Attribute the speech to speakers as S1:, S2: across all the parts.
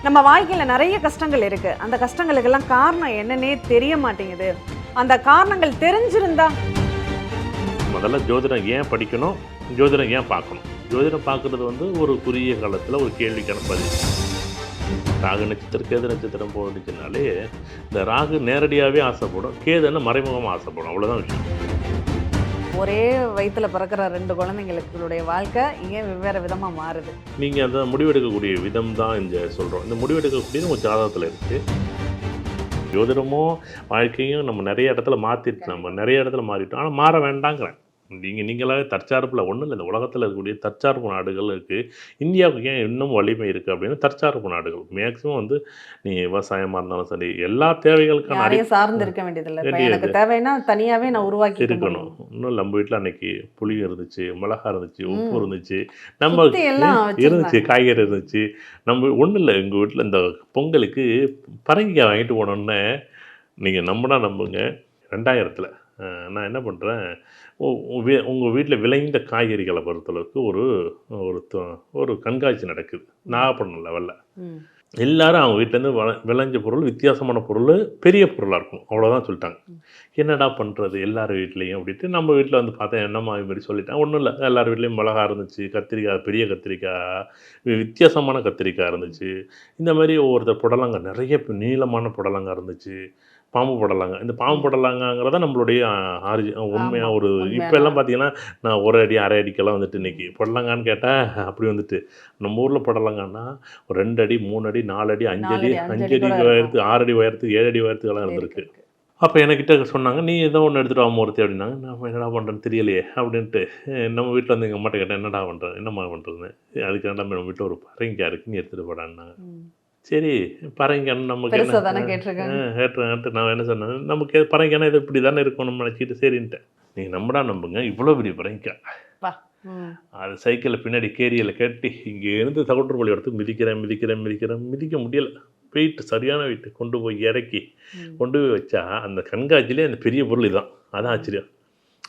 S1: நம்ம வாழ்க்கையில் நிறைய கஷ்டங்கள் இருக்குது. அந்த கஷ்டங்களுக்கெல்லாம் காரணம் என்னன்னே தெரிய மாட்டேங்குது. அந்த காரணங்கள் தெரிஞ்சிருந்தா
S2: முதல்ல ஜோதிடம் ஏன் படிக்கணும், ஜோதிடம் ஏன் பார்க்கணும். ஜோதிடம் பார்க்குறது வந்து ஒரு குறுகிய காலத்தில் ஒரு கேள்விக்கான பதில். ராகு நட்சத்திரம் கேது நட்சத்திரம் போட்டுச்சுனாலே இந்த ராகு நேரடியாகவே ஆசைப்படும், கேதுன்னு மறைமுகமாக ஆசைப்படும், அவ்வளோதான் விஷயம்.
S1: ஒரே வயிற்றுல பிறக்கிற 2 குழந்தைங்களுடைய வாழ்க்கை ஏன் வெவ்வேறு விதமாக மாறுது?
S2: நீங்கள் அந்த முடிவெடுக்கக்கூடிய விதம் தான் இந்த சொல்கிறோம். இந்த முடிவெடுக்கக்கூடியது உங்கள் ஜாதகத்தில் இருக்குது. ஜோதிடமும் வாழ்க்கையும் நம்ம நிறைய இடத்துல மாற்றிட்டு நம்ம நிறைய இடத்துல மாறிட்டோம். ஆனால் மாற வேண்டாங்கிறேன். நீங்களாவே தற்சார்பில் ஒன்றும் இல்லை. இந்த உலகத்தில் இருக்கக்கூடிய தற்சார்பு நாடுகள் இருக்குது. இந்தியாவுக்கு ஏன் இன்னும் வலிமை இருக்குது அப்படின்னு தற்சார்பு நாடுகள் மேக்ஸிமம் வந்து நீ விவசாயமாக இருந்தாலும் சரி எல்லா தேவைகளுக்கான
S1: நிறைய சார்ந்து இருக்க வேண்டியதில்லை. எனக்கு தேவைன்னா தனியாகவே நான் உருவாக்கி
S2: இருக்கணும். இன்னும் நம்ம வீட்டில் அன்னைக்கு புளி இருந்துச்சு, மிளகா இருந்துச்சு, உப்பு இருந்துச்சு, நம்ம இருந்துச்சு, காய்கறி இருந்துச்சு. நம்ம ஒன்றும் இல்லை. எங்கள் வீட்டில் இந்த பொங்கலுக்கு பரங்கிக்காய் வாங்கிட்டு போனோன்னே நீங்கள் நம்பினா நம்புங்க, 2000 நான் என்ன பண்ணுறேன், உங்கள் வீட்டில் விளைந்த காய்கறிகளை பொறுத்தளவுக்கு ஒரு கண்காட்சி நடக்குது நாகப்பட்டினம் லெவலில். எல்லாரும் அவங்க வீட்டிலேருந்து விளைஞ்ச பொருள் வித்தியாசமான பொருள் பெரிய பொருளாக இருக்கும், அவ்வளோதான் சொல்லிட்டாங்க. என்னடா பண்ணுறது எல்லார் வீட்லேயும் அப்படின்ட்டு நம்ம வீட்டில் வந்து பார்த்தேன். என்னம்மா இது மாதிரி சொல்லிட்டேன். ஒன்றும் இல்லை, எல்லார் வீட்லேயும் மிளகா இருந்துச்சு, கத்திரிக்காய், பெரிய கத்திரிக்காய், வித்தியாசமான கத்திரிக்காய் இருந்துச்சு. இந்த மாதிரி ஒவ்வொருத்தர் புடலங்காய், நிறைய நீளமான புடலங்காய் இருந்துச்சு, பாம்பு படலாங்க. இந்த பாம்பு படலாங்கிறத நம்மளுடைய உண்மையாக ஒரு இப்போ எல்லாம் பார்த்தீங்கன்னா நான் 1 அடி 1/2 அடிக்கெல்லாம் வந்துட்டு இன்றைக்கி புடலங்கான்னு கேட்டால் அப்படி வந்துட்டு நம்ம ஊரில் புடலங்கான்னா ஒரு 2 அடி 3 அடி 4 அடி 5 அடி 5 அடி உயரத்து 6 அடி உயரத்துக்கு 7 அடி உயரத்துக்கெல்லாம் இருந்திருக்கு. அப்போ என்கிட்ட சொன்னாங்க, நீ ஏதோ ஒன்று எடுத்துகிட்டு வா மூர்த்தி அப்படின்னாங்க. நான் என்னடா பண்ணுறேன்னு தெரியலையே அப்படின்ட்டு நம்ம வீட்டில் வந்து எங்கள் அம்மாட்ட கேட்டேன், என்னடா பண்ணுறேன், என்னம்மா பண்ணுறதுன்னு. அதுக்காண்ட நம்ம வீட்டில் ஒரு பரங்கிக்காய் இருக்குது, நீ எடுத்துகிட்டு போடான்னாங்க. சரி பரங்கிக்கான்னு நமக்கு கேட்டு நான் என்ன சொன்னேன், நமக்கு பரங்கிக்கானா இது இப்படி தானே இருக்கும் நம்ம நினச்சிக்கிட்டு சரின்ட்டேன். நீங்கள் நம்படா நம்புங்க, இவ்வளோ பெரிய பரங்கிக்காய் அது சைக்கிளில் பின்னாடி கேரியில் கட்டி இங்கே இருந்து தகவல் எடுத்து மிதிக்க முடியலை. வெயிட்டு சரியான வெயிட்டு கொண்டு போய் இறக்கி கொண்டு போய் வச்சா அந்த கண்காட்சியிலே அந்த பெரிய பொருள் இதுதான். அதான் ஆச்சரியம்.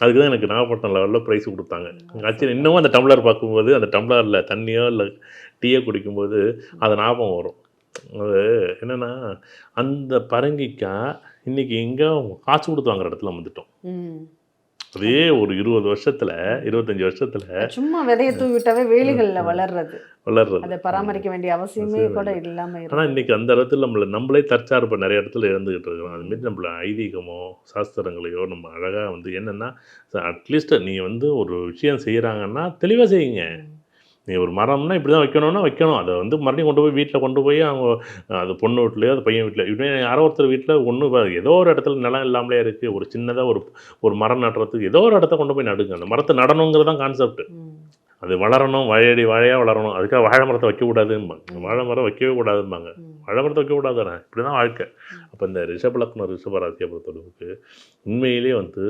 S2: அதுக்கு தான் எனக்கு நாகப்பட்டினம் லெவலில் ப்ரைஸ் கொடுத்தாங்க. ஆச்சரியம். இன்னமும் அந்த டம்ளர் பார்க்கும்போது, அந்த டம்ளரில் தண்ணியோ இல்லை டீயோ குடிக்கும்போது அது ஞாபகம் வரும். அது என்னென்னா, அந்த பரங்கிக்காய் இன்றைக்கி எங்கே காசு கொடுத்து வாங்குற இடத்துல வந்துட்டோம். அதே ஒரு 20 வருஷத்தில் 25 வருஷத்தில்
S1: சும்மா விதையை தூவி விட்டாவே வேலிகளில் வளர்றது அதை பராமரிக்க வேண்டிய அவசியமே கூட இல்லாமல்.
S2: ஆனால் இன்றைக்கி அந்த இடத்துல நம்மளே தற்சார்பு நிறைய இடத்துல இருந்துக்கிட்டு இருக்கிறோம். அதுமாரி நம்மள ஐதீகமோ சாஸ்திரங்களையோ நம்ம அழகாக வந்து என்னென்னா, அட்லீஸ்ட் நீ வந்து ஒரு விஷயம் செய்கிறாங்கன்னா தெளிவாக செய்யுங்க. நீ ஒரு மரம்னா இப்படி தான் வைக்கணும். அதை வந்து மறுபடியும் கொண்டு போய் வீட்டில் கொண்டு போய் அவங்க அது பொண்ணு வீட்லையோ அது பையன் வீட்டில் இப்படி யாரோ ஒருத்தர் வீட்டில் ஒன்று ஏதோ ஒரு இடத்துல நிலம் இல்லாமலே இருக்குது, ஒரு சின்னதாக ஒரு மரம் நடுறதுக்கு ஏதோ ஒரு இடத்த கொண்டு போய் நடுங்க. அந்த மரத்தை நடணுங்கிறது தான் கான்செப்ட். அது வளரணும், வாழையாக வளரணும். அதுக்காக வாழை மரத்தை வைக்கக்கூடாதும்பாங்க, வாழை மரம் வைக்கவே கூடாதும்பாங்க, வாழை மரத்தை வைக்கக்கூடாதுண்ணா. இப்படி தான் வாழ்க்கை. அப்போ இந்த ரிஷபலக்னம் ரிஷபராசியை பொறுத்தளவுக்கு உண்மையிலே வந்து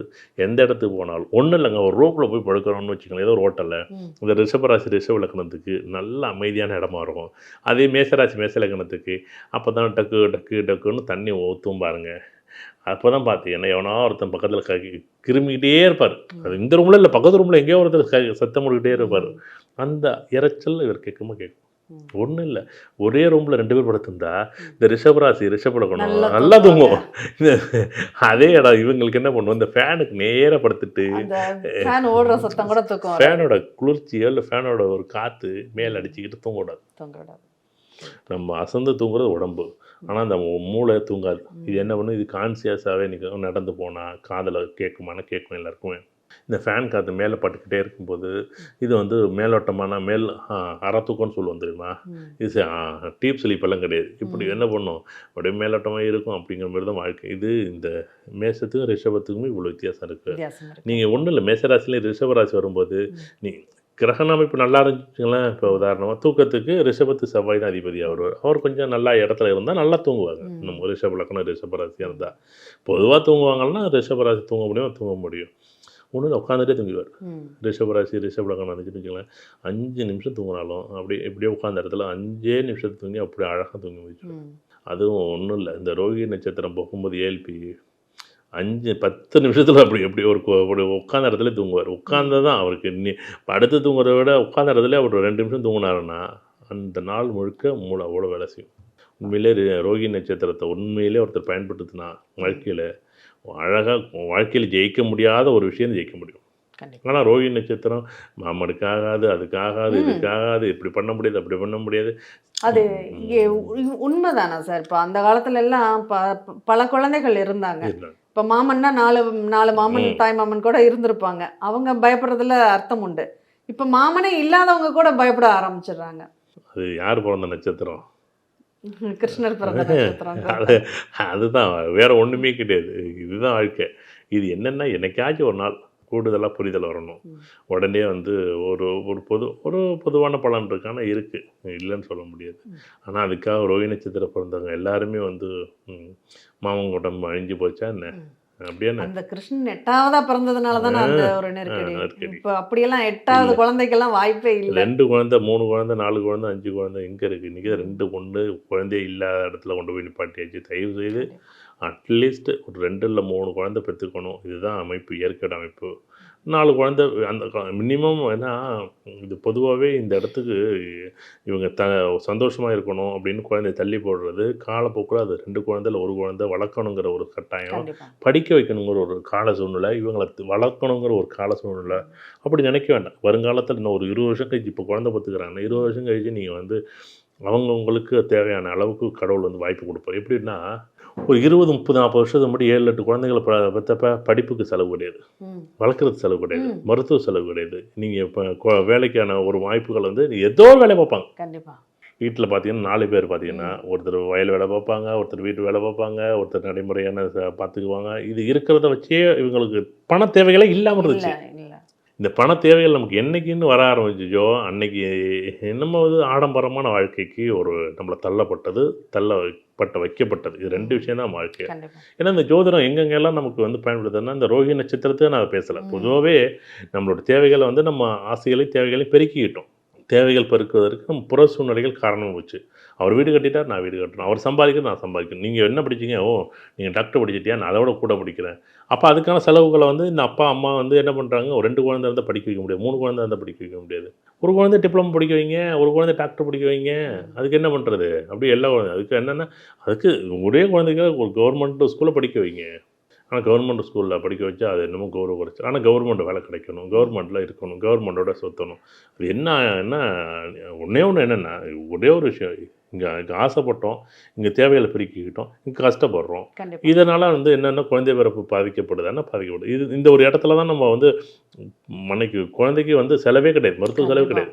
S2: எந்த இடத்துக்கு போனாலும் ஒன்றும் இல்லைங்க, ஒரு ரோப்பில் போய் படுக்கிறோம்னு வச்சுக்கோங்க, ஏதோ ஒரு ஹோட்டலில். இந்த ரிஷபராசி ரிஷபலக்னத்துக்கு நல்ல அமைதியான இடமா இருக்கும். அதே மேசராசி மேசலக்னத்துக்கு அப்போ தான் டக்குன்னு தண்ணி ஊற்றும் பாருங்க. அப்போ தான் பார்த்தீங்கன்னா எவனோ ஒருத்தன் பக்கத்தில் கிருமிக்கிட்டே இருப்பார். அது இந்த ரூமில் இல்லை, பக்கத்து ரூமில் எங்கேயோ ஒருத்தர் சத்தம் போட்டுக்கிட்டே இருப்பார். அந்த இறைச்சல் இவர் கேட்கும். ஒன்றும் இல்லை, ஒரே ரூமில் 2 பேர் படுத்திருந்தா இந்த ரிஷபராசி ரிஷபலக்னம் நல்லா தூங்கும். அதே இடம் இவங்களுக்கு என்ன பண்ணுவோம், இந்த ஃபேனுக்கு நேராக படுத்துட்டு ஃபேனோட குளிர்ச்சியோ இல்லை ஃபேனோட ஒரு காற்று மேலே அடிச்சுக்கிட்டு தூங்கக்கூடாது. நம்ம அசந்து தூங்குறது உடம்பு, ஆனால் அந்த மூளை தூங்காது. இது என்ன பண்ணும், இது கான்சியஸாகவே நீங்கள் நடந்து போனால் காதில் கேட்கும் எல்லாருக்குமே. இந்த ஃபேன் காற்று மேலே பட்டுக்கிட்டே இருக்கும்போது இது வந்து மேலோட்டமான அறத்தூக்கம்னு சொல்லுவோம் தெரியுமா. இது டீப் ஸ்லீப்பெல்லாம் கிடையாது. இப்படி என்ன பண்ணும், அப்படியே மேலோட்டமாக இருக்கும். அப்படிங்கிற மாதிரி தான் வாழ்க்கை. இது இந்த மேசத்துக்கும் ரிஷபத்துக்குமே இவ்வளோ வித்தியாசம் இருக்குது. நீங்கள் ஒன்றும் இல்லை, மேசராசிலேயே ரிஷபராசி வரும்போது நீ கிரகண அமைப்பு நல்லா இருந்துச்சுங்களேன். இப்போ உதாரணமாக தூக்கத்துக்கு ரிஷபத்து செவ்வாய் தான் அதிபதியாக வருவார். அவர் கொஞ்சம் நல்லா இடத்துல இருந்தால் நல்லா தூங்குவாங்க. நம்ம ரிஷபலக்னம் ரிஷபராசியாக இருந்தால் பொதுவாக தூங்குவாங்கன்னா ரிஷபராசி தூங்க முடியும். ஒன்று உட்காந்துட்டே தூங்கிடுவார். ரிஷபராசி ரிஷபலக்னம் இருந்துச்சுன்னு வச்சுக்கலாம், 5 நிமிஷம் தூங்கினாலும் எப்படியே உட்காந்த இடத்துல 5 நிமிஷத்தை தூங்கி அப்படியே அழகாக தூங்கி முடிச்சிடும். அதுவும் ஒன்றும் இல்லை, இந்த ரோஹிணி நட்சத்திரம் போகும்போது 7 5-10 நிமிஷத்தில் எப்படி ஒரு உட்காந்த இடத்துல தூங்குவார். உட்காந்து தான் அவருக்கு படுத்து தூங்குறத விட உட்காந்த இடத்துல அவர் 2 நிமிஷம் தூங்கினாருன்னா அந்த நாள் முழுக்க மூளை அவ்வளோ வேலை செய்யும். உண்மையிலே ரோகிணி நட்சத்திரத்தை உண்மையிலே ஒருத்தர் பயன்படுத்தினா வாழ்க்கையில் அழகாக வாழ்க்கையில் ஜெயிக்க முடியாத ஒரு விஷயம் ஜெயிக்க முடியும். ஆனால் ரோகிணி நட்சத்திரம் மாமனுக்கு ஆகாது, அதுக்கு ஆகாது, இதுக்கு ஆகாது, இப்படி பண்ண முடியாது, அப்படி பண்ண முடியாது.
S1: அது உண்மைதானா சார்? இப்போ அந்த காலத்துல எல்லாம் பல குழந்தைகள் இருந்தாங்க. இப்போ மாமன்னா 4 மாமன் தாய் மாமன் கூட இருந்திருப்பாங்க. அவங்க பயப்படுறதுல அர்த்தம் உண்டு. இப்போ மாமனே இல்லாதவங்க கூட பயப்பட ஆரம்பிச்சிடுறாங்க.
S2: அது யார் பிறந்த நட்சத்திரம்?
S1: கிருஷ்ணர் பிறந்த நட்சத்திரம்.
S2: அதுதான், வேற ஒன்றுமே கிடையாது. இதுதான் வாழ்க்கை. இது என்னென்னா என்னைக்காச்சும் ஒரு நாள் கூடுதலாக புரிதல் வரணும். உடனே வந்து ஒரு பொதுவான பலன் இருக்கு, ஆனால் இருக்குது, இல்லைன்னு சொல்ல முடியாது. ஆனால் அதுக்காக ரோகிணி நட்சத்திர பிறந்தவங்க எல்லாருமே வந்து மாமன் உடம்பு அழிஞ்சு போச்சா என்ன? அப்படியே
S1: அந்த கிருஷ்ணன் 8ஆவதா பிறந்ததுனால தானே அந்த ஒரு நெருக்கடி. இப்போ அப்படியெல்லாம் 8வது குழந்தைக்கெல்லாம் வாய்ப்பே இல்லை.
S2: 2 குழந்தை 3 குழந்தை 4 குழந்தை 5 குழந்தை எங்கே இருக்குது? இன்றைக்கி 2 பொண்ணு குழந்தையே இல்லாத இடத்துல கொண்டு போய் நிப்பாட்டியாச்சு. தயவு செய்து அட்லீஸ்ட் ஒரு 2 இல்லை 3 குழந்தை பெற்றுக்கணும். இதுதான் அமைப்பு, இயற்கையோட அமைப்பு. 4 குழந்தை அந்த மினிமம். ஏன்னா இது பொதுவாகவே இந்த இடத்துக்கு இவங்க சந்தோஷமாக இருக்கணும் அப்படின்னு குழந்தைய தள்ளி போடுறது காலப்போக்கில் அது 2 குழந்தை இல்லை 1 குழந்தை வளர்க்கணுங்கிற ஒரு கட்டாயம், படிக்க வைக்கணுங்கிற ஒரு கால சூழ்நிலை, இவங்களை வளர்க்கணுங்கிற ஒரு கால சூழ்நிலை. அப்படி நினைக்க வேண்டாம். வருங்காலத்தில் இன்னும் ஒரு 20 வருஷம் கழிச்சு, இப்போ குழந்தை பார்த்துக்கிறாங்கன்னா 20 வருஷம் கழிச்சு நீங்கள் வந்து அவங்களுக்கு தேவையான அளவுக்கு கடவுள் வந்து வாய்ப்பு கொடுப்பார். எப்படின்னா ஒரு 20, 30, 40 வருஷத்துக்கு முன்னாடி 7, 8 குழந்தைகளை பெற்றப்ப படிப்புக்கு செலவு கிடையாது, வளர்க்குறது செலவு கிடையாது, மருத்துவ செலவு கிடையாது. நீங்கள் இப்போ வேலைக்கான ஒரு வாய்ப்புகள் வந்து ஏதோ வேலை பார்ப்பாங்க. கண்டிப்பாக வீட்டில் பார்த்தீங்கன்னா 4 பேர் பார்த்தீங்கன்னா ஒருத்தர் வயல் வேலை பார்ப்பாங்க, ஒருத்தர் வீட்டு வேலை பார்ப்பாங்க, ஒருத்தர் நடைமுறையான பார்த்துக்குவாங்க. இது இருக்கிறத வச்சே இவங்களுக்கு பண தேவைகளே இல்லாமல் இருந்துச்சு. இந்த பண தேவைகள் நமக்கு என்னைக்குன்னு வர ஆரம்பிச்சிச்சோ அன்னைக்கு நம்ம வந்து ஆடம்பரமான வாழ்க்கைக்கு ஒரு நம்மளை வைக்கப்பட்டது. இது 2 விஷயம் தான் வாழ்க்கை. ஏன்னா இந்த ஜோதிடம் எங்கெங்கெல்லாம் நமக்கு வந்து பயன்படுத்துதுன்னா இந்த ரோகிணி நட்சத்திரத்தை நான் பேசலை. பொதுவாகவே நம்மளோட தேவைகளை வந்து நம்ம ஆசைகளையும் தேவைகளையும் பெருக்கிக்கிட்டோம். தேவைகள் பெருக்குவதற்கு நம்ம புற சூழ்நிலைகள் காரணம் போச்சு. அவர் வீடு கட்டிட்டார், நான் வீடு கட்டணும். அவர் சம்பாதிக்கணும், நான் சம்பாதிக்கணும். நீங்கள் என்ன படிச்சிங்க? நீங்கள் டாக்டர் படிச்சிட்டியா? நான் அதோட கூட படிக்கிறேன். அப்போ அதுக்கான செலவுகளை வந்து இந்த அப்பா அம்மா வந்து என்ன பண்ணுறாங்க? ஒரு 2 குழந்தை இருந்தால் படிக்க வைக்க முடியாது, 3 குழந்தை இருந்தால் படிக்க வைக்க முடியாது. ஒரு குழந்தை டிப்ளமோ படிக்க வைங்க, ஒரு குழந்தை டாக்டர் படிக்க வைங்க. அதுக்கு என்ன பண்ணுறது? அப்படி எல்லா குழந்தை அதுக்கு என்னென்னா அதுக்கு ஒரே குழந்தைக்காக ஒரு கவர்மெண்ட் ஸ்கூலில் படிக்க வைங்க. ஆனால் கவர்மெண்ட் ஸ்கூலில் படிக்க வச்சா அது என்னமோ கௌரவ குறைச்சி. ஆனால் கவர்மெண்ட் வேலை கிடைக்கணும், கவர்மெண்ட்டில் இருக்கணும், கவர்மெண்ட்டோட சொத்தணும். அது என்ன ஒன்றே என்னென்னா ஒரே ஒரு விஷயம், இங்கே ஆசைப்பட்டோம், இங்கே தேவைகளை பெருக்கிக்கிட்டோம், இங்கே கஷ்டப்படுறோம். இதனால் வந்து என்னென்ன குழந்தை பிறப்பு பாதிக்கப்படுது. இது இந்த ஒரு இடத்துல தான் நம்ம வந்து குழந்தைக்கு வந்து செலவே கிடையாது, மருத்துவ செலவு கிடையாது.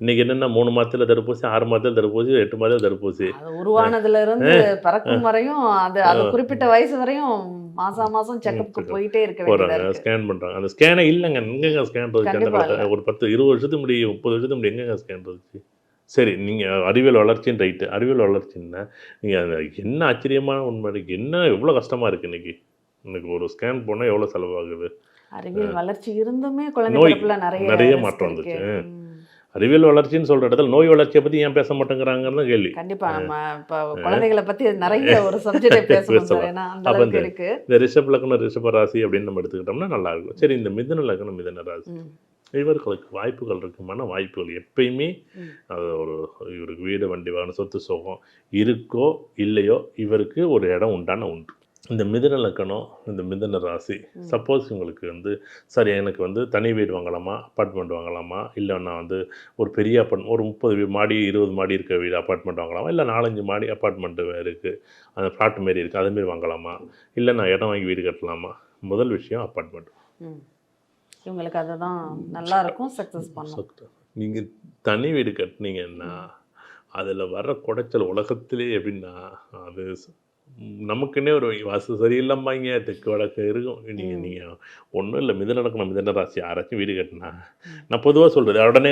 S2: இன்னைக்கு என்னென்ன 3 மாதத்தில் தடுப்பூசி, 6 மாதத்தில் தடுப்பூசி, 8 மாதத்தில் தடுப்பூசி.
S1: உருவானதுல இருந்து பறக்கும் வரையும் அது குறிப்பிட்ட வயசு வரையும் மாசம் செக்கப்புக்கு போயிட்டே இருக்க
S2: ஸ்கேன் பண்ணுறாங்க. அந்த ஸ்கேனே இல்லைங்க. எங்கெங்க ஸ்கேன் போச்சு? அந்த ஒரு 10, 20 வருஷத்துக்கு முடியும், 30 வருஷத்துக்கு முடியும் எங்கெங்க ஸ்கேன் போச்சு? சரி, நீங்கள் அறிவியல் வளர்ச்சின்னு ரைட்டு. அறிவியல் வளர்ச்சின்னா நீங்கள் அந்த என்ன ஆச்சரியமான உண்மை இருக்குது, என்ன எவ்வளோ கஷ்டமாக இருக்குது இன்னைக்கு ஒரு ஸ்கேன் போனால் எவ்வளோ செலவாகுது?
S1: அறிவியல் வளர்ச்சி இருந்துமே குழந்தை
S2: நிறைய மாற்றம் வந்துச்சு. அறிவியல் வளர்ச்சின்னு சொல்ற இடத்துல நோய் வளர்ச்சியை பற்றி ஏன் பேச மாட்டேங்கிறாங்கன்னு கேள்வி.
S1: கண்டிப்பா நம்ம இப்போ குழந்தைகளை பற்றி நிறைய ஒரு சப்ஜெக்ட் பேசலாம்.
S2: இந்த ரிஷப லக்னம், ரிஷப ராசி அப்படின்னு நம்ம எடுத்துக்கிட்டோம்னா நல்லா இருக்கும். சரி, இந்த மிதுன லக்னம், மிதுன ராசி, இவர்களுக்கு வாய்ப்புகள் இருக்குமான வாய்ப்புகள் எப்பயுமே அது இவருக்கு வீடு வண்டி வாகனம் சொத்து சோகம் இருக்கோ இல்லையோ இவருக்கு ஒரு இடம் உண்டு. இந்த மிதுன லக்கணம், இந்த மிதுன ராசி, சப்போஸ் உங்களுக்கு வந்து சரி எனக்கு வந்து தனி வீடு வாங்கலாமா, அப்பார்ட்மெண்ட் வாங்கலாமா, இல்லை நான் வந்து ஒரு பெரிய ஒரு 30 மாடி 20 மாடி இருக்க வீடு அப்பார்ட்மெண்ட் வாங்கலாமா, இல்லை 4-5 மாடி அப்பார்ட்மெண்ட்டு இருக்குது, அந்த ஃப்ளாட் மாரி இருக்குது, அதேமாரி வாங்கலாமா, இல்லை நான் இடம் வாங்கி வீடு கட்டலாமா? முதல் விஷயம் அப்பார்ட்மெண்ட்.
S1: இவங்களுக்கு அதுதான் நல்லா இருக்கும், சக்ஸஸ் பண்ணும்.
S2: நீங்கள் தனி வீடு கட்டினீங்கன்னா அதில் வர்ற குடைச்சல் உலகத்திலே எப்படின்னா அது நமக்குன்னே ஒரு வாசு சரியில்லாமாங்க, தெற்கு வடக்கு இருக்கும். நீங்கள் ஒன்றும் இல்லை, மிதுன நடக்கணும், மிதுன ராசி யாராச்சும் வீடு கட்டினா நான் பொதுவாக சொல்கிறது உடனே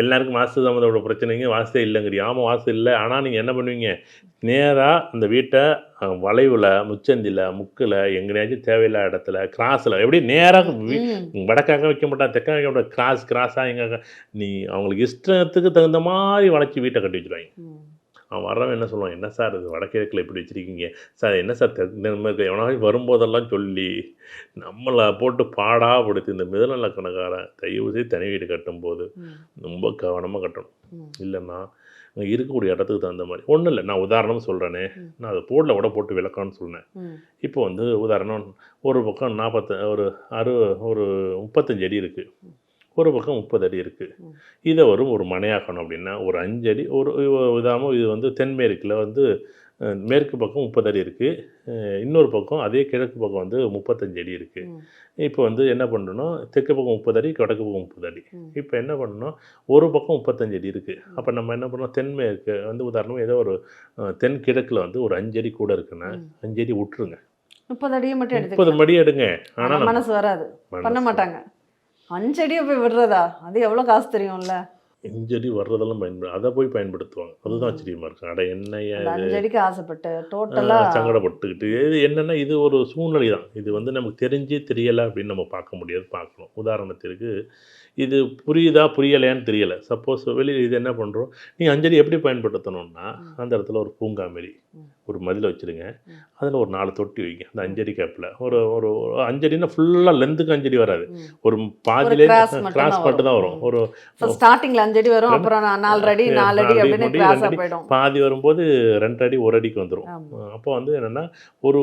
S2: எல்லாருக்கும் வாஸ்து சம்மந்தோட பிரச்சனைங்க, வாஸ்தே இல்லைங்கிறீங்க. ஆமாம், வாஸ்து இல்லை. ஆனால் நீங்கள் என்ன பண்ணுவீங்க? நேராக அந்த வீட்டை வளைவில், முச்சந்தியில், முக்கில், எங்கேயாச்சும் தேவையில்லாத இடத்துல, கிராஸில், எப்படி நேராக வடக்காக வைக்க மாட்டாங்க, தெற்காக வைக்க மாட்டாங்க, கிராஸாக எங்கே அவங்களுக்கு இஷ்டத்துக்கு தகுந்த மாதிரி வளைச்சி வீட்டை கட்டி வச்சுருவாங்க. அவன் வர்றவன் என்ன சொல்லுவான்? என்ன சார் இது வடகிழக்கில் எப்படி வச்சுருக்கீங்க சார், என்ன சார் எவனாவது வரும்போதெல்லாம் சொல்லி நம்மளை போட்டு பாடாப்படுத்தி. இந்த மிதுன லக்கணக்காரன் தயவு செய்து தனி வீடு கட்டும்போது ரொம்ப கவனமாக கட்டணும். இல்லைன்னா இருக்கக்கூடிய இடத்துக்கு தகுந்த மாதிரி ஒன்றும் இல்லை. நான் உதாரணம் சொல்கிறேனே, நான் அதை போர்டில் கூட போட்டு விளக்கம்னு சொன்னேன். இப்போ வந்து உதாரணம் ஒரு பக்கம் 35 அடி இருக்குது, ஒரு பக்கம் 30 அடி இருக்குது. இதை ஒரு மனையாக்கணும் அப்படின்னா ஒரு 5 அடி உதாரணம் இது வந்து தென்மேற்கில் வந்து மேற்கு பக்கம் 30 அடி இருக்குது, இன்னொரு பக்கம் அதே கிழக்கு பக்கம் வந்து 35 அடி இருக்குது. இப்போ வந்து என்ன பண்ணணும், தெற்கு பக்கம் 30 அடி, வடக்கு பக்கம் 30 அடி. இப்போ என்ன பண்ணணும், ஒரு பக்கம் 35 அடி இருக்குது. அப்போ நம்ம என்ன பண்ணோம், தென்மேற்கு வந்து உதாரணம் ஏதோ ஒரு தென்கிழக்கில் வந்து ஒரு 5 அடி கூட இருக்குன்னா 5 அடி விட்டுருங்க,
S1: 30 அடியை மட்டும் எடுத்து
S2: 30 அடி எடுங்க. ஆனால்
S1: மனசு வராது, பண்ண மாட்டாங்க. 5 அடியை போய் விடுறதா, அது எவ்வளோ காசு தெரியும்ல.
S2: 5 அடி வர்றதெல்லாம் அதை போய் பயன்படுத்துவாங்க. அதுதான் ஆச்சரியமாக இருக்கும். அட என்னையா
S1: 5 அடிக்கு ஆசைப்பட்டு டோட்டலாக
S2: சங்கடப்பட்டுக்கிட்டு இது என்னென்னா இது ஒரு சூழ்நிலை தான். இது வந்து நமக்கு தெரிஞ்சு தெரியலை அப்படின்னு நம்ம பார்க்க முடியாது, பார்க்கணும். உதாரணத்திற்கு இது புரியுதா புரியலையான்னு தெரியலை. சப்போஸ் வெளியில் இது என்ன பண்ணுறோம், நீ 5 அடி எப்படி பயன்படுத்தணும்னா அந்த இடத்துல ஒரு பூங்கா மாரி ஒரு மதில் வச்சுருங்க, அதில் ஒரு 4 தொட்டி வைங்க. அந்த 5 அடி கேப்பில் ஒரு 5 அடினா ஃபுல்லாக லென்த்துக்கு 5 அடி வராது, ஒரு பாதியிலே கிராஸ் மட்டும் தான் வரும். ஒரு
S1: ஸ்டார்டிங்கில் 5 அடி வரும், அப்புறம் 4 அடி 4 அடி அப்படின்னு கிராஸாக போயிடும்.
S2: பாதி வரும்போது 2 அடி 1 அடிக்கு வந்துடும். அப்போ வந்து என்னென்னா ஒரு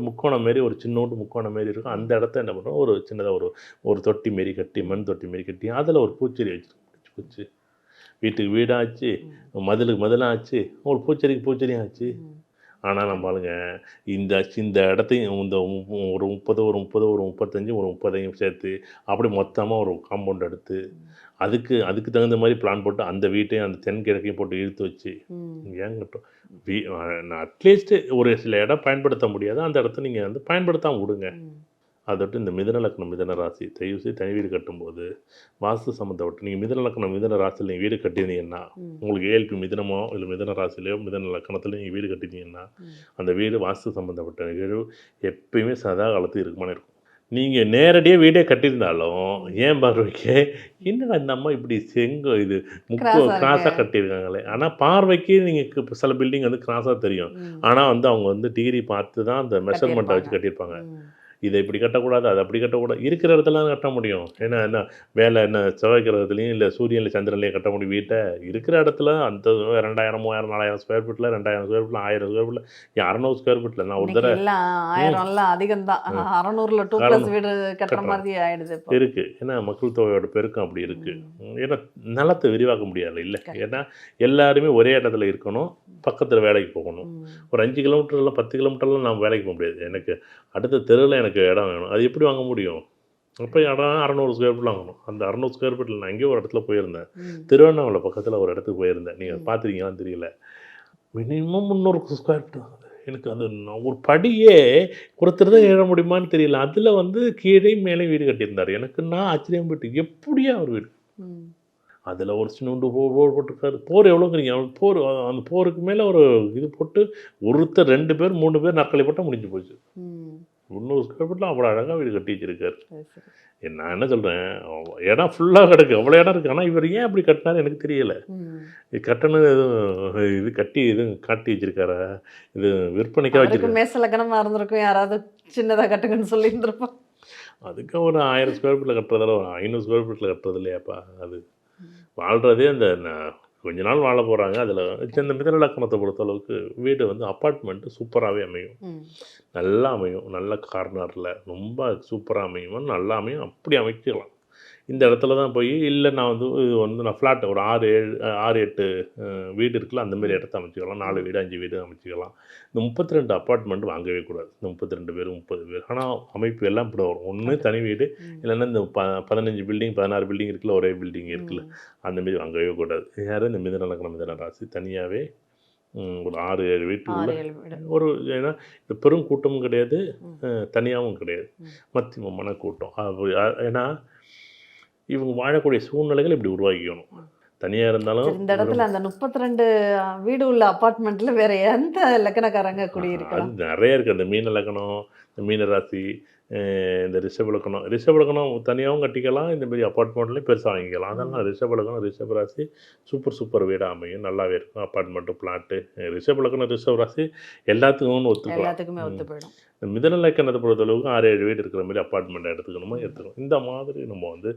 S2: முக்கோணம் மாரி, ஒரு சின்னோண்டு முக்கோணம் மாரி இருக்கும். அந்த இடத்த என்ன பண்ணுறோம், ஒரு சின்னதாக ஒரு தொட்டி மாரி கட்டி, மண் தொட்டி மாரி கட்டி, அதில் ஒரு பூச்செடி வச்சு வீட்டுக்கு வீடாச்சு, மதிலுக்கு மதிலாச்சு, ஒரு பூச்செடியும் ஆச்சு. ஆனால் நம்ம பாருங்க இந்த இடத்தையும் இந்த ஒரு 30 ஒரு 35 ஒரு 30 சேர்த்து அப்படி மொத்தமாக ஒரு காம்பவுண்ட் எடுத்து அதுக்கு தகுந்த மாதிரி பிளான் போட்டு அந்த வீட்டையும் அந்த தென்கிழக்கையும் போட்டு இழுத்து வச்சு ஏங்கட்டும் அட்லீஸ்ட் ஒரு சில இடம் பயன்படுத்த முடியாது, அந்த இடத்த நீங்கள் வந்து பயன்படுத்தாமல் விடுங்க. அதோட்டு இந்த மிதுன லக்னம் மிதுன ராசி தயவு செய்து தனி வீடு கட்டும்போது வாஸ்து சம்மந்தப்பட்டு நீங்கள் மிதுன லக்னம் மிதுன ராசியில் நீங்கள் வீடு கட்டியிருந்தீங்கன்னா, உங்களுக்கு ஏஎல்பி மிதுனமோ இல்லை மிதுன ராசிலையோ மிதுன லக்கணத்தில் நீங்கள் வீடு கட்டிட்டீங்கன்னா அந்த வீடு வாஸ்து சம்மந்தப்பட்ட நிகழ்வு எப்பயுமே சதா காலத்துக்கு இருக்குமானே இருக்கும். நீங்கள் நேரடியாக வீடே கட்டியிருந்தாலும் ஏன் பார்வைக்கு என்னடா இந்த அம்மா இப்படி இது கிராஸாக கட்டியிருக்காங்களே, ஆனால் பார்வைக்கு நீங்கள் சில பில்டிங் வந்து கிராஸாக தெரியும், ஆனால் வந்து அவங்க வந்து டிகிரி பார்த்து தான் அந்த மெஷர்மெண்ட்டை வச்சு கட்டியிருப்பாங்க. இதை இப்படி கட்டக்கூடாது, அதை அப்படி கட்டக்கூடாது, இருக்கிற இடத்துல கட்ட முடியும். ஏன்னா என்ன வேலை என்ன செவ்வாய் கிரகத்துலையும் இல்லை சூரியனில் சந்திரன்லையும் கட்ட முடியும். வீட்டை இருக்கிற இடத்துல அந்த 2000 3000 4000 ஸ்கொயர் ஃபீட்டில் 2000 ஸ்கொயர் ஃபீட்டில் 1000 ஸ்கொயர் ஃபீட்டில் 200 ஸ்கொயர் ஃபீட்டில் நான் ஒரு தடவை
S1: 1000 அதிகம் தான் 600ல் 2+ வீடு கட்டுற மாதிரி ஆயிடுது
S2: இருக்குது. ஏன்னா மக்கள் தொகையோட பெருக்கம் அப்படி இருக்குது. ஏன்னா நிலத்தை விரிவாக்க முடியாது இல்லை, ஏன்னா எல்லாருமே ஒரே இடத்துல இருக்கணும், பக்கத்தில் வேலைக்கு போகணும். ஒரு 5 கிலோமீட்டரில் 10 கிலோமீட்டர்லாம் நான் வேலைக்கு போக முடியாது, எனக்கு அடுத்த தெருவில் எனக்கு இடம் வேணும். அது எப்படி வாங்க முடியும்? அப்போ இடம் 600 ஸ்கொயர் ஃபீட் வாங்கணும். அந்த 600 ஸ்கொயர் ஃபீட்டில் நான் எங்கேயோ ஒரு இடத்துல போயிருந்தேன், திருவண்ணாமலை பக்கத்தில் ஒரு இடத்துக்கு போயிருந்தேன். நீங்கள் பார்த்துருக்கீங்களான்னு தெரியல, மினிமம் 300 ஸ்கொயர் ஃபீட் ஆகுது. எனக்கு அது ஒரு படியே ஒருத்தர் தான் ஏற முடியுமான்னு தெரியல. அதில் வந்து கீழே மேலே வீடு கட்டியிருந்தார். எனக்கு நான் ஆச்சரியம் போயிட்டு எப்படியா ஒரு வீடு, அதில் ஒரு சின்ன போர் போட்டிருக்காரு. போர் எவ்வளோங்கிறீங்க, போர் அந்த போருக்கு மேலே ஒரு இது போட்டு ஒருத்தர் 2 பேர் 3 பேர் நற்களை போட்டால் முடிஞ்சு போச்சு. 300 ஸ்கொயர் ஃபீட்டில் அவ்வளோ அழகாக வீடு கட்டி வச்சிருக்காரு. நான் என்ன சொல்கிறேன், இடம் ஃபுல்லாக கிடக்கு, அவ்வளோ இடம் இருக்குது. ஆனால் இவர் ஏன் அப்படி கட்டினாரு எனக்கு தெரியலை. இது கட்டணும் எதுவும் இது கட்டி எதுவும் காட்டி வச்சிருக்காரா, இது விற்பனைக்காக வச்சிருக்காரு.
S1: மேசலக்கணமாக இருந்திருக்கும், யாராவது சின்னதாக கட்டுங்கன்னு சொல்லியிருந்திருப்போம்.
S2: அதுக்கு ஒரு 1000 ஸ்கொயர் ஃபீட்டில் கட்டுறதால ஒரு 500 ஸ்கொயர் ஃபீட்டில் கட்டுறது இல்லையாப்பா. அது வாழ்கிறதே அந்த கொஞ்ச நாள் வாழ போகிறாங்க. அதில் இந்த மிதுன லக்னத்தை பொறுத்தளவுக்கு வீடு வந்து அப்பார்ட்மெண்ட்டு சூப்பராகவே அமையும், நல்லா அமையும், நல்ல கார்னரில் ரொம்ப சூப்பராக அமையும், நல்லா அமையும். அப்படி அமைக்கலாம். இந்த இடத்துல தான் போய் இல்லை நான் வந்து இது வந்து நான் ஃப்ளாட் ஒரு 6 8 வீடு இருக்குல்ல, அந்தமாரி இடத்த அமைச்சிக்கலாம். 4 வீடு 5 வீடு அமைச்சிக்கலாம். இந்த 32 அப்பார்ட்மெண்ட் வாங்கவே கூடாது. இந்த 32 பேர் 30 பேர் ஆனால் அமைப்பு எல்லாம் இப்படி வரும். ஒன்று தனி வீடு, இல்லைன்னா இந்த 15 பில்டிங் 16 பில்டிங் இருக்குல்ல, ஒரே பில்டிங் இருக்குல்ல, அந்தமாரி வாங்கவே கூடாது. யாரும் இந்த மிதுன லக்னம் மிதுன ராசி தனியாகவே ஒரு 6 7 வீட்டுக்குள்ள ஒரு, ஏன்னா இந்த பெரும் கூட்டமும் கிடையாது, தனியாகவும் கிடையாது, மத்தியமமான கூட்டம். ஏன்னா இவங்க வாழக்கூடிய சூழ்நிலைகள் இப்படி உருவாக்கிக்கணும். தனியாக இருந்தாலும்
S1: இந்த இடத்துல அந்த 32 வீடு உள்ள அப்பார்ட்மெண்ட்டில் வேற எந்த லக்கணக்காரங்க குடியிருக்கலாம்?
S2: அது நிறைய இருக்குது. அந்த மீன லக்கணம், இந்த மீன ராசி, இந்த ரிஷப லக்கணம் தனியாகவும் கட்டிக்கலாம், இந்தமாரி அப்பார்ட்மெண்ட்லேயும் பெருசாக வாங்கிக்கலாம். அதெல்லாம் ரிஷப லக்கணம் ரிஷப ராசி சூப்பர் வீடாக அமையும், நல்லாவே இருக்கும். அப்பார்ட்மெண்ட்டு பிளாட்டு ரிஷப லக்கணம் ரிஷப ராசி எல்லாத்துக்கும்
S1: ஒத்துக்கலாம்.
S2: இந்த மிதுன லக்கணத்தை பொறுத்தளவுக்கு 6 7 வீடு இருக்கிற மாதிரி அப்பார்ட்மெண்ட்டை எடுத்துக்கணும். இந்த மாதிரி நம்ம வந்து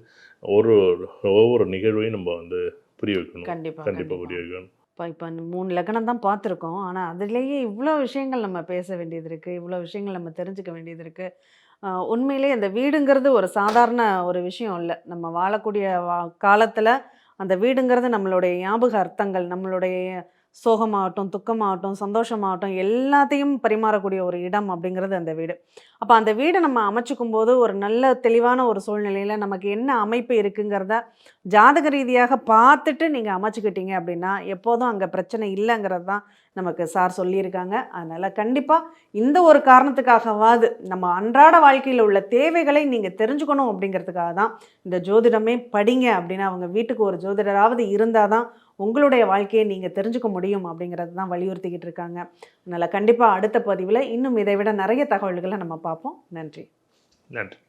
S2: ஒவ்வொரு நிகழ்வையும் நம்ம வந்து புரிய வைக்கணும். கண்டிப்பாக புரிய வைக்கணும்.
S1: இப்போ 3 லக்னம் தான் பார்த்துருக்கோம். ஆனால் அதுலேயே இவ்வளோ விஷயங்கள் நம்ம பேச வேண்டியது இருக்குது, இவ்வளோ விஷயங்கள் நம்ம தெரிஞ்சுக்க வேண்டியது இருக்குது. உண்மையிலே அந்த வீடுங்கிறது ஒரு சாதாரண ஒரு விஷயம் இல்லை. நம்ம வாழக்கூடிய காலத்தில் அந்த வீடுங்கிறது நம்மளுடைய ஞாபக அர்த்தங்கள், நம்மளுடைய சோகமாகட்டும், துக்கமாகட்டும், சந்தோஷமாகட்டும் எல்லாத்தையும் பரிமாறக்கூடிய ஒரு இடம் அப்படிங்கிறது அந்த வீடு. அப்போ அந்த வீடை நம்ம அமைச்சுக்கும் போது ஒரு நல்ல தெளிவான ஒரு சூழ்நிலையில் நமக்கு என்ன அமைப்பு இருக்குங்கிறத ஜாதக ரீதியாக பார்த்துட்டு நீங்கள் அமைச்சுக்கிட்டீங்க அப்படின்னா எப்போதும் அங்கே பிரச்சனை இல்லைங்கிறது தான் நமக்கு சார் சொல்லியிருக்காங்க. அதனால் கண்டிப்பாக இந்த ஒரு காரணத்துக்காகவாது நம்ம அன்றாட வாழ்க்கையில் உள்ள தேவைகளை நீங்கள் தெரிஞ்சுக்கணும் அப்படிங்கிறதுக்காக தான் இந்த ஜோதிடமே படிங்க அப்படின்னு அவங்க வீட்டுக்கு ஒரு ஜோதிடராவது இருந்தால் தான் உங்களுடைய வாழ்க்கையை நீங்கள் தெரிஞ்சுக்க முடியும் அப்படிங்கிறது தான் வலியுறுத்திக்கிட்டு இருக்காங்க. அதனால் கண்டிப்பாக அடுத்த பதிவில் இன்னும் இதை விட நிறைய தகவல்களை நம்ம பார்ப்போம். நன்றி.
S2: நன்றி.